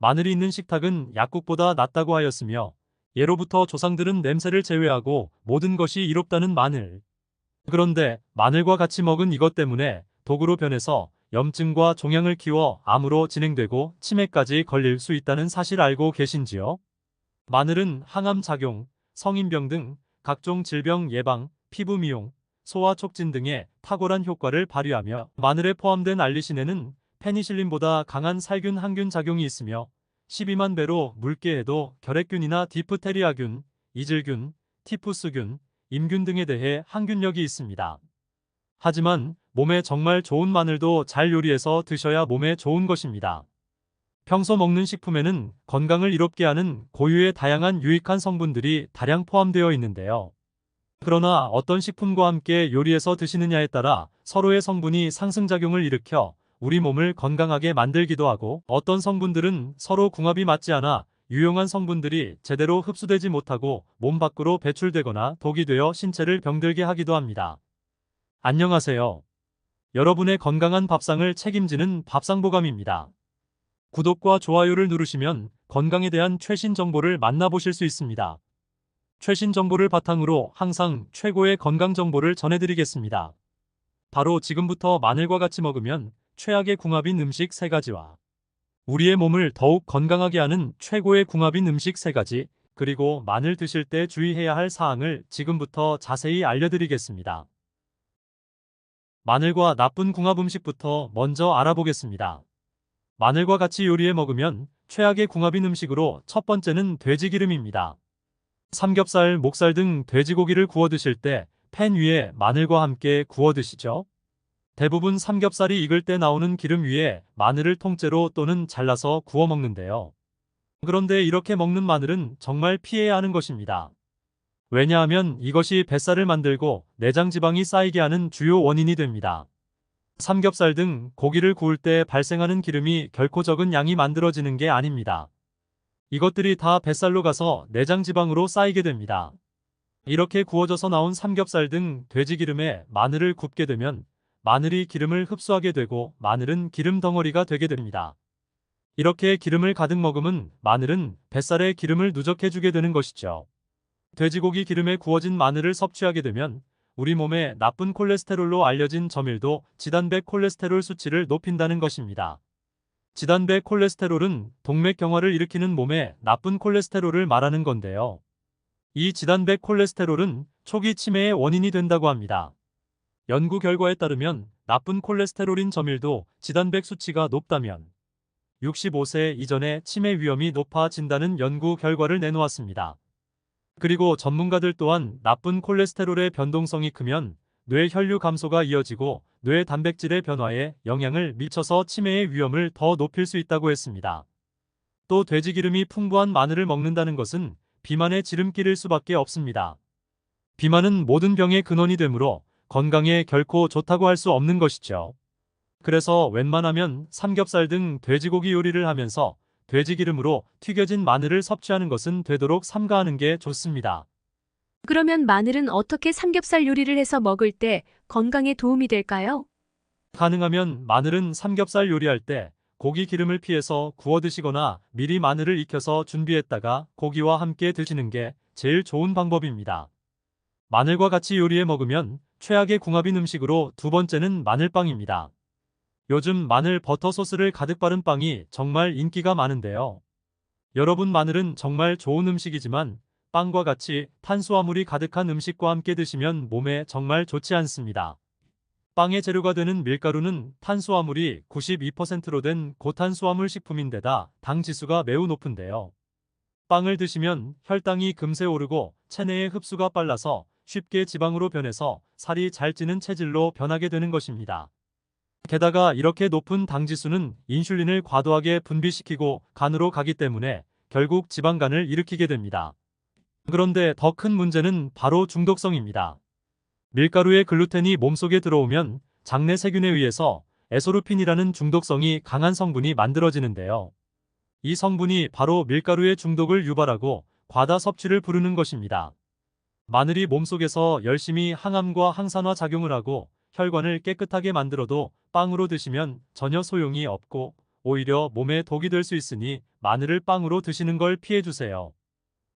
마늘이 있는 식탁은 약국보다 낫다고 하였으며 예로부터 조상들은 냄새를 제외하고 모든 것이 이롭다는 마늘. 그런데 마늘과 같이 먹은 이것 때문에 독으로 변해서 염증과 종양을 키워 암으로 진행되고 치매까지 걸릴 수 있다는 사실 알고 계신지요? 마늘은 항암 작용, 성인병 등 각종 질병 예방, 피부 미용, 소화 촉진 등의 탁월한 효과를 발휘하며 마늘에 포함된 알리신에는 페니실린보다 강한 살균 항균 작용이 있으며 12만 배로 묽게 해도 결핵균이나 디프테리아균, 이질균, 티푸스균, 임균 등에 대해 항균력이 있습니다. 하지만 몸에 정말 좋은 마늘도 잘 요리해서 드셔야 몸에 좋은 것입니다. 평소 먹는 식품에는 건강을 이롭게 하는 고유의 다양한 유익한 성분들이 다량 포함되어 있는데요. 그러나 어떤 식품과 함께 요리해서 드시느냐에 따라 서로의 성분이 상승작용을 일으켜 우리 몸을 건강하게 만들기도 하고 어떤 성분들은 서로 궁합이 맞지 않아 유용한 성분들이 제대로 흡수되지 못하고 몸 밖으로 배출되거나 독이 되어 신체를 병들게 하기도 합니다. 안녕하세요. 여러분의 건강한 밥상을 책임지는 밥상보감입니다. 구독과 좋아요를 누르시면 건강에 대한 최신 정보를 만나보실 수 있습니다. 최신 정보를 바탕으로 항상 최고의 건강 정보를 전해드리겠습니다. 바로 지금부터 마늘과 같이 먹으면 최악의 궁합인 음식 3가지와 우리의 몸을 더욱 건강하게 하는 최고의 궁합인 음식 3가지, 그리고 마늘 드실 때 주의해야 할 사항을 지금부터 자세히 알려드리겠습니다. 마늘과 나쁜 궁합 음식부터 먼저 알아보겠습니다. 마늘과 같이 요리해 먹으면 최악의 궁합인 음식으로 첫 번째는 돼지기름입니다. 삼겹살, 목살 등 돼지고기를 구워 드실 때 팬 위에 마늘과 함께 구워 드시죠. 대부분 삼겹살이 익을 때 나오는 기름 위에 마늘을 통째로 또는 잘라서 구워 먹는데요. 그런데 이렇게 먹는 마늘은 정말 피해야 하는 것입니다. 왜냐하면 이것이 뱃살을 만들고 내장 지방이 쌓이게 하는 주요 원인이 됩니다. 삼겹살 등 고기를 구울 때 발생하는 기름이 결코 적은 양이 만들어지는 게 아닙니다. 이것들이 다 뱃살로 가서 내장 지방으로 쌓이게 됩니다. 이렇게 구워져서 나온 삼겹살 등 돼지기름에 마늘을 굽게 되면 마늘이 기름을 흡수하게 되고 마늘은 기름 덩어리가 되게 됩니다. 이렇게 기름을 가득 머금은 마늘은 뱃살에 기름을 누적해주게 되는 것이죠. 돼지고기 기름에 구워진 마늘을 섭취하게 되면 우리 몸에 나쁜 콜레스테롤로 알려진 저밀도 지단백 콜레스테롤 수치를 높인다는 것입니다. 지단백 콜레스테롤은 동맥경화를 일으키는 몸에 나쁜 콜레스테롤을 말하는 건데요. 이 지단백 콜레스테롤은 초기 치매의 원인이 된다고 합니다. 연구 결과에 따르면 나쁜 콜레스테롤인 저밀도 지단백 수치가 높다면 65세 이전에 치매 위험이 높아진다는 연구 결과를 내놓았습니다. 그리고 전문가들 또한 나쁜 콜레스테롤의 변동성이 크면 뇌 혈류 감소가 이어지고 뇌 단백질의 변화에 영향을 미쳐서 치매의 위험을 더 높일 수 있다고 했습니다. 또 돼지기름이 풍부한 마늘을 먹는다는 것은 비만의 지름길일 수밖에 없습니다. 비만은 모든 병의 근원이 되므로 건강에 결코 좋다고 할 수 없는 것이죠. 그래서 웬만하면 삼겹살 등 돼지고기 요리를 하면서 돼지기름으로 튀겨진 마늘을 섭취하는 것은 되도록 삼가하는 게 좋습니다. 그러면 마늘은 어떻게 삼겹살 요리를 해서 먹을 때 건강에 도움이 될까요? 가능하면 마늘은 삼겹살 요리할 때 고기 기름을 피해서 구워 드시거나 미리 마늘을 익혀서 준비했다가 고기와 함께 드시는 게 제일 좋은 방법입니다. 마늘과 같이 요리해 먹으면 최악의 궁합인 음식으로 두 번째는 마늘빵입니다. 요즘 마늘 버터 소스를 가득 바른 빵이 정말 인기가 많은데요. 여러분, 마늘은 정말 좋은 음식이지만 빵과 같이 탄수화물이 가득한 음식과 함께 드시면 몸에 정말 좋지 않습니다. 빵의 재료가 되는 밀가루는 탄수화물이 92%로 된 고탄수화물 식품인데다 당 지수가 매우 높은데요. 빵을 드시면 혈당이 금세 오르고 체내의 흡수가 빨라서 쉽게 지방으로 변해서 살이 잘 찌는 체질로 변하게 되는 것입니다. 게다가 이렇게 높은 당 지수는 인슐린을 과도하게 분비시키고 간으로 가기 때문에 결국 지방간을 일으키게 됩니다. 그런데 더 큰 문제는 바로 중독성입니다. 밀가루의 글루텐이 몸속에 들어오면 장내 세균에 의해서 에소루핀이라는 중독성이 강한 성분이 만들어지는데요. 이 성분이 바로 밀가루의 중독을 유발하고 과다 섭취를 부르는 것입니다. 마늘이 몸속에서 열심히 항암과 항산화 작용을 하고 혈관을 깨끗하게 만들어도 빵으로 드시면 전혀 소용이 없고 오히려 몸에 독이 될 수 있으니 마늘을 빵으로 드시는 걸 피해주세요.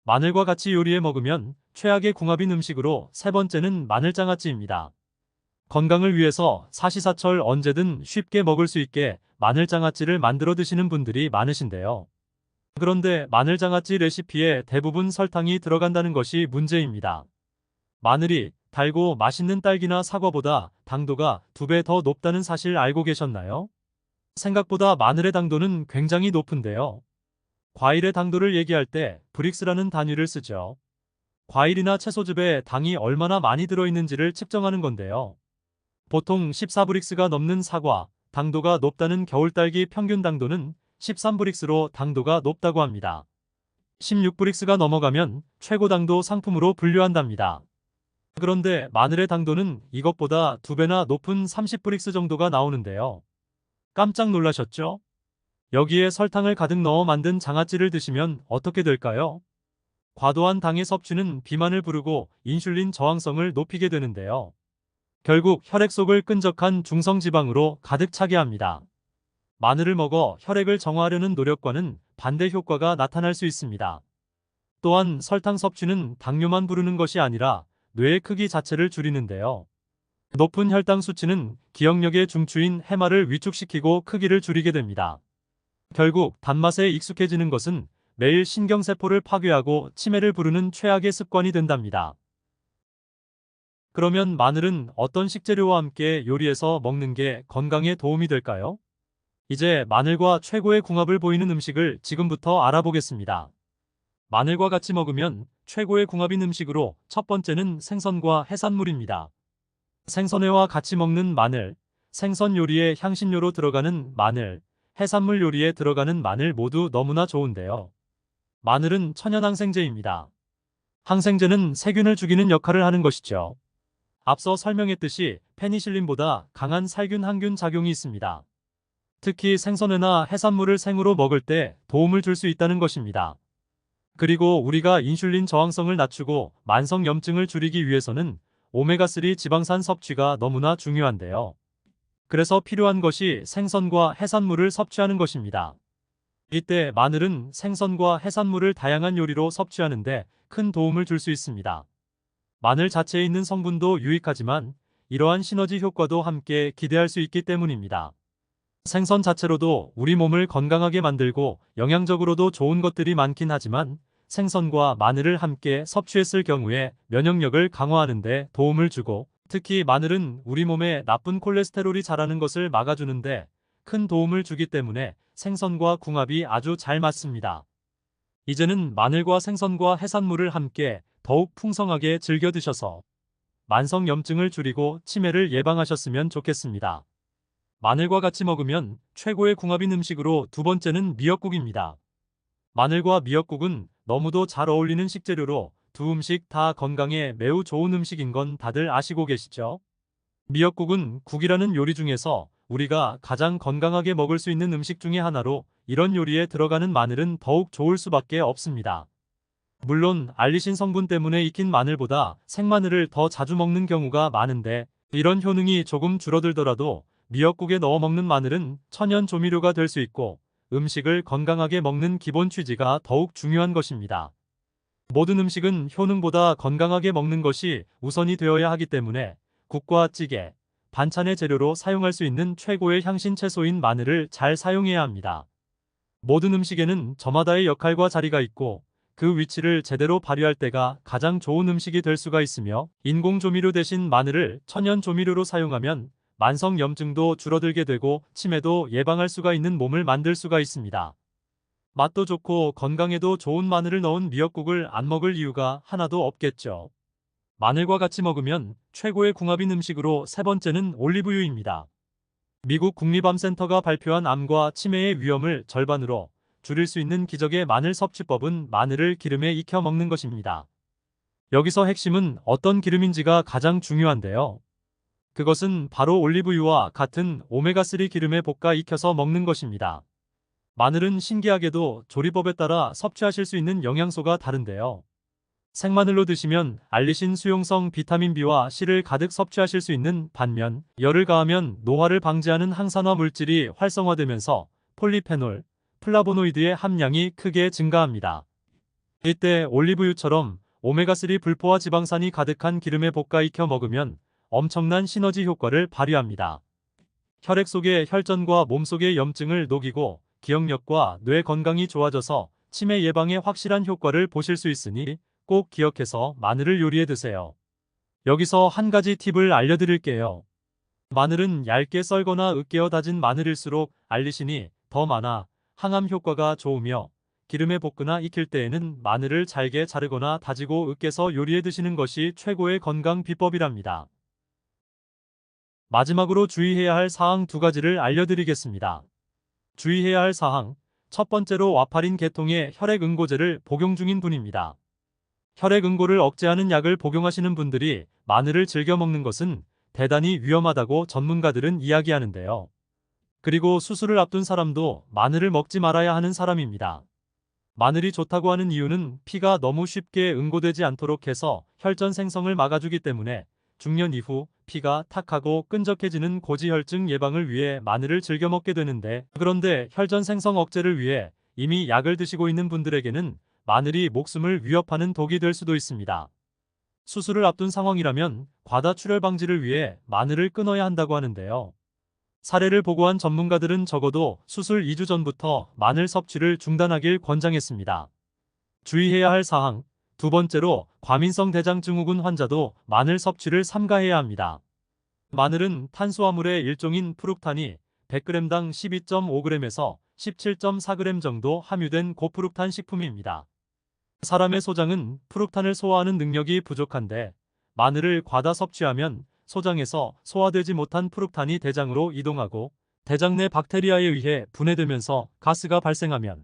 마늘과 같이 요리해 먹으면 최악의 궁합인 음식으로 세 번째는 마늘장아찌입니다. 건강을 위해서 사시사철 언제든 쉽게 먹을 수 있게 마늘장아찌를 만들어 드시는 분들이 많으신데요. 그런데 마늘장아찌 레시피에 대부분 설탕이 들어간다는 것이 문제입니다. 마늘이 달고 맛있는 딸기나 사과보다 당도가 2배 더 높다는 사실 알고 계셨나요? 생각보다 마늘의 당도는 굉장히 높은데요. 과일의 당도를 얘기할 때 브릭스라는 단위를 쓰죠. 과일이나 채소즙에 당이 얼마나 많이 들어있는지를 측정하는 건데요. 보통 14브릭스가 넘는 사과, 당도가 높다는 겨울딸기 평균 당도는 13브릭스로 당도가 높다고 합니다. 16브릭스가 넘어가면 최고 당도 상품으로 분류한답니다. 그런데 마늘의 당도는 이것보다 2배나 높은 30브릭스 정도가 나오는데요. 깜짝 놀라셨죠? 여기에 설탕을 가득 넣어 만든 장아찌를 드시면 어떻게 될까요? 과도한 당의 섭취는 비만을 부르고 인슐린 저항성을 높이게 되는데요. 결국 혈액 속을 끈적한 중성지방으로 가득 차게 합니다. 마늘을 먹어 혈액을 정화하려는 노력과는 반대 효과가 나타날 수 있습니다. 또한 설탕 섭취는 당뇨만 부르는 것이 아니라 뇌의 크기 자체를 줄이는데요. 높은 혈당 수치는 기억력의 중추인 해마를 위축시키고 크기를 줄이게 됩니다. 결국 단맛에 익숙해지는 것은 매일 신경세포를 파괴하고 치매를 부르는 최악의 습관이 된답니다. 그러면 마늘은 어떤 식재료와 함께 요리해서 먹는 게 건강에 도움이 될까요? 이제 마늘과 최고의 궁합을 보이는 음식을 지금부터 알아보겠습니다. 마늘과 같이 먹으면 최고의 궁합인 음식으로 첫 번째는 생선과 해산물입니다. 생선회와 같이 먹는 마늘, 생선 요리에 향신료로 들어가는 마늘, 해산물 요리에 들어가는 마늘 모두 너무나 좋은데요. 마늘은 천연항생제입니다. 항생제는 세균을 죽이는 역할을 하는 것이죠. 앞서 설명했듯이 페니실린보다 강한 살균 항균 작용이 있습니다. 특히 생선회나 해산물을 생으로 먹을 때 도움을 줄 수 있다는 것입니다. 그리고 우리가 인슐린 저항성을 낮추고 만성 염증을 줄이기 위해서는 오메가3 지방산 섭취가 너무나 중요한데요. 그래서 필요한 것이 생선과 해산물을 섭취하는 것입니다. 이때 마늘은 생선과 해산물을 다양한 요리로 섭취하는데 큰 도움을 줄 수 있습니다. 마늘 자체에 있는 성분도 유익하지만 이러한 시너지 효과도 함께 기대할 수 있기 때문입니다. 생선 자체로도 우리 몸을 건강하게 만들고 영양적으로도 좋은 것들이 많긴 하지만 생선과 마늘을 함께 섭취했을 경우에 면역력을 강화하는 데 도움을 주고 특히 마늘은 우리 몸에 나쁜 콜레스테롤이 자라는 것을 막아주는데 큰 도움을 주기 때문에 생선과 궁합이 아주 잘 맞습니다. 이제는 마늘과 생선과 해산물을 함께 더욱 풍성하게 즐겨 드셔서 만성 염증을 줄이고 치매를 예방하셨으면 좋겠습니다. 마늘과 같이 먹으면 최고의 궁합인 음식으로 두 번째는 미역국입니다. 마늘과 미역국은 너무도 잘 어울리는 식재료로 두 음식 다 건강에 매우 좋은 음식인 건 다들 아시고 계시죠? 미역국은 국이라는 요리 중에서 우리가 가장 건강하게 먹을 수 있는 음식 중에 하나로 이런 요리에 들어가는 마늘은 더욱 좋을 수밖에 없습니다. 물론 알리신 성분 때문에 익힌 마늘보다 생마늘을 더 자주 먹는 경우가 많은데 이런 효능이 조금 줄어들더라도 미역국에 넣어 먹는 마늘은 천연 조미료가 될 수 있고 음식을 건강하게 먹는 기본 취지가 더욱 중요한 것입니다. 모든 음식은 효능보다 건강하게 먹는 것이 우선이 되어야 하기 때문에 국과 찌개, 반찬의 재료로 사용할 수 있는 최고의 향신 채소인 마늘을 잘 사용해야 합니다. 모든 음식에는 저마다의 역할과 자리가 있고 그 위치를 제대로 발휘할 때가 가장 좋은 음식이 될 수가 있으며 인공 조미료 대신 마늘을 천연 조미료로 사용하면 만성 염증도 줄어들게 되고 치매도 예방할 수가 있는 몸을 만들 수가 있습니다. 맛도 좋고 건강에도 좋은 마늘을 넣은 미역국을 안 먹을 이유가 하나도 없겠죠. 마늘과 같이 먹으면 최고의 궁합인 음식으로 세 번째는 올리브유입니다. 미국 국립암센터가 발표한 암과 치매의 위험을 절반으로 줄일 수 있는 기적의 마늘 섭취법은 마늘을 기름에 익혀 먹는 것입니다. 여기서 핵심은 어떤 기름인지가 가장 중요한데요. 그것은 바로 올리브유와 같은 오메가3 기름에 볶아 익혀서 먹는 것입니다. 마늘은 신기하게도 조리법에 따라 섭취하실 수 있는 영양소가 다른데요. 생마늘로 드시면 알리신 수용성 비타민 B와 C를 가득 섭취하실 수 있는 반면 열을 가하면 노화를 방지하는 항산화 물질이 활성화되면서 폴리페놀, 플라보노이드의 함량이 크게 증가합니다. 이때 올리브유처럼 오메가3 불포화 지방산이 가득한 기름에 볶아 익혀 먹으면 엄청난 시너지 효과를 발휘합니다. 혈액 속의 혈전과 몸속의 염증을 녹이고 기억력과 뇌 건강이 좋아져서 치매 예방에 확실한 효과를 보실 수 있으니 꼭 기억해서 마늘을 요리에 드세요. 여기서 한 가지 팁을 알려드릴게요. 마늘은 얇게 썰거나 으깨어 다진 마늘일수록 알리신이 더 많아 항암 효과가 좋으며 기름에 볶거나 익힐 때에는 마늘을 잘게 자르거나 다지고 으깨서 요리에 드시는 것이 최고의 건강 비법이랍니다. 마지막으로 주의해야 할 사항 두 가지를 알려드리겠습니다. 주의해야 할 사항, 첫 번째로 와파린 계통의 혈액응고제를 복용 중인 분입니다. 혈액응고를 억제하는 약을 복용하시는 분들이 마늘을 즐겨 먹는 것은 대단히 위험하다고 전문가들은 이야기하는데요. 그리고 수술을 앞둔 사람도 마늘을 먹지 말아야 하는 사람입니다. 마늘이 좋다고 하는 이유는 피가 너무 쉽게 응고되지 않도록 해서 혈전 생성을 막아주기 때문에 중년 이후 피가 탁하고 끈적해지는 고지혈증 예방을 위해 마늘을 즐겨 먹게 되는데, 그런데 혈전 생성 억제를 위해 이미 약을 드시고 있는 분들에게는 마늘이 목숨을 위협하는 독이 될 수도 있습니다. 수술을 앞둔 상황이라면 과다 출혈 방지를 위해 마늘을 끊어야 한다고 하는데요. 사례를 보고한 전문가들은 적어도 수술 2주 전부터 마늘 섭취를 중단하길 권장했습니다. 주의해야 할 사항, 두 번째로 과민성 대장증후군 환자도 마늘 섭취를 삼가해야 합니다. 마늘은 탄수화물의 일종인 프룩탄이 100g당 12.5g에서 17.4g 정도 함유된 고프룩탄 식품입니다. 사람의 소장은 프룩탄을 소화하는 능력이 부족한데 마늘을 과다 섭취하면 소장에서 소화되지 못한 프룩탄이 대장으로 이동하고 대장 내 박테리아에 의해 분해되면서 가스가 발생하면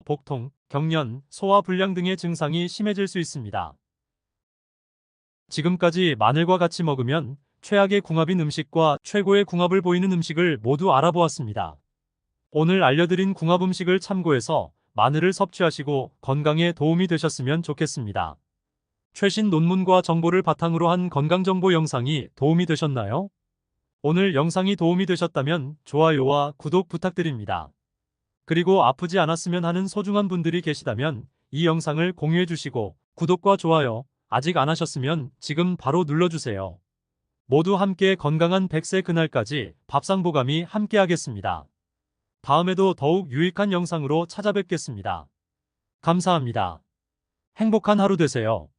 복통, 경련, 소화불량 등의 증상이 심해질 수 있습니다. 지금까지 마늘과 같이 먹으면 최악의 궁합인 음식과 최고의 궁합을 보이는 음식을 모두 알아보았습니다. 오늘 알려드린 궁합 음식을 참고해서 마늘을 섭취하시고 건강에 도움이 되셨으면 좋겠습니다. 최신 논문과 정보를 바탕으로 한 건강정보 영상이 도움이 되셨나요? 오늘 영상이 도움이 되셨다면 좋아요와 구독 부탁드립니다. 그리고 아프지 않았으면 하는 소중한 분들이 계시다면 이 영상을 공유해 주시고 구독과 좋아요 아직 안 하셨으면 지금 바로 눌러주세요. 모두 함께 건강한 100세 그날까지 밥상보감이 함께 하겠습니다. 다음에도 더욱 유익한 영상으로 찾아뵙겠습니다. 감사합니다. 행복한 하루 되세요.